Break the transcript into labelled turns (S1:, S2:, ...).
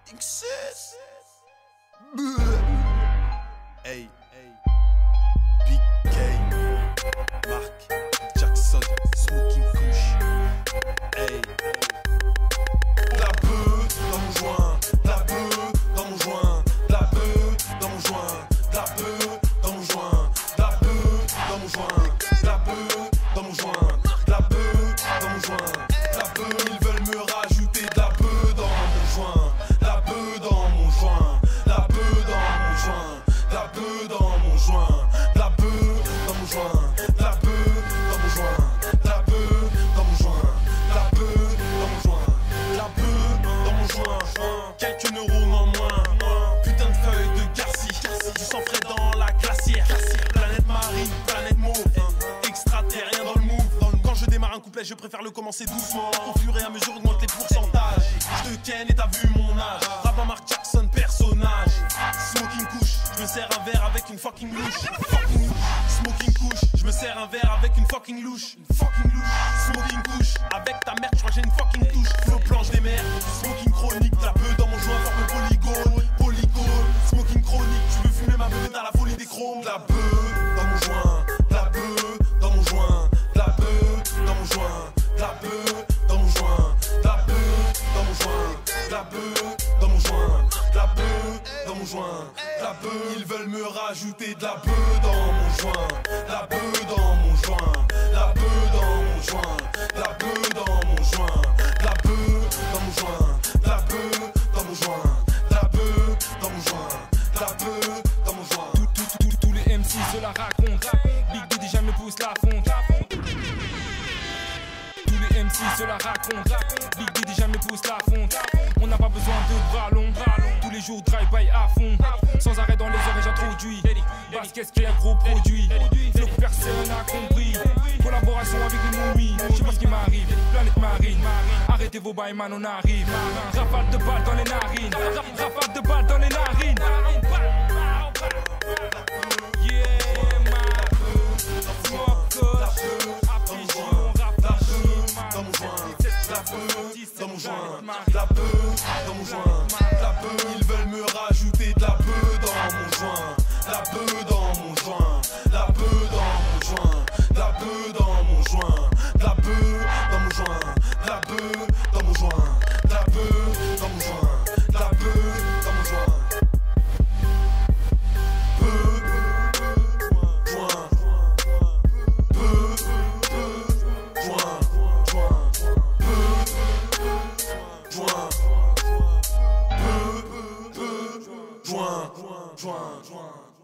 S1: XS. Hey, Big K, Mark Jackson, Smoking Kush. Hey, la beuh dans mon joint, la beuh dans mon joint, la beuh dans mon joint, la beuh dans mon joint, la beuh dans mon joint, la beuh dans mon joint, la beuh dans mon joint, la beuh. Ils veulent me rajouter de la beuh dans mon joint, la beuh dans mon joint, la beuh dans mon joint, la beuh dans mon joint, la beuh dans mon joint, la beuh dans mon joint, la beuh dans mon joint, la beuh dans mon joint, la beuh dans mon joint. Quelques neurones en moins, putain de feuilles de Garci, du sang frais dans la glacière, planète marine, planète mauve, extraterrien dans le move. Quand je démarre un couplet, je préfère le commencer doucement. Au fur et à mesure, augmente les pourcentages. Je te ken et t'as vu mon âge. Rappin Mark Jackson, personnage. Smoking Kush, je me sers un verre avec une fucking louche. Smoking Kush, je me sers un verre avec une fucking louche. Smoking Kush, avec ta mère, je crois que j'ai une fucking touche. Flow planche des mers, smoking chronique. La beuh dans mon joint, forme polygone. Polygone, smoking chronique. Tu veux fumer ma beuh, t'as la folie des chromes. La beuh dans mon joint, la beuh dans mon joint, la beuh dans mon joint, la beuh dans mon joint, la beuh dans mon joint, la beuh dans mon joint, la beuh dans mon joint, la beuh. Ils veulent me rajouter de la beuh dans mon joint, la beuh dans mon joint, la beuh dans mon joint, la beuh dans mon joint, la beuh dans mon joint, la beuh dans mon joint, la beuh dans mon joint, la beuh dans mon joint.
S2: Tous les MC se la racontent. Big Daddy jamais pousse la fonte. Tous les MC se la racontent. Big Daddy jamais pousse la fonte. On n'a pas besoin de bras longs. Tous les jours drive-by à fond. Sans arrêt dans les oreilles j'introduis. Parce qu'est-ce qu'il y a gros produit. Flow que personne n'a compris. Collaboration avec les momies. Je sais pas ce qui m'arrive. Planète marine. Arrêtez vos bails man, on arrive. Rafale de balles dans les narines. Rafale de balles dans les narines.
S1: Dans mon joint, la beuh dans mon joint, la beuh. Ils veulent me rajouter de la beuh dans mon joint, la beuh dans mon joint, la beuh dans mon joint, la beuh dans mon joint, la beuh dans mon joint, la beuh dans mon joint, la beuh dans mon joint, la beuh dans mon joint. Beuh, joint, beuh, joint, joint, joint, joint, joint.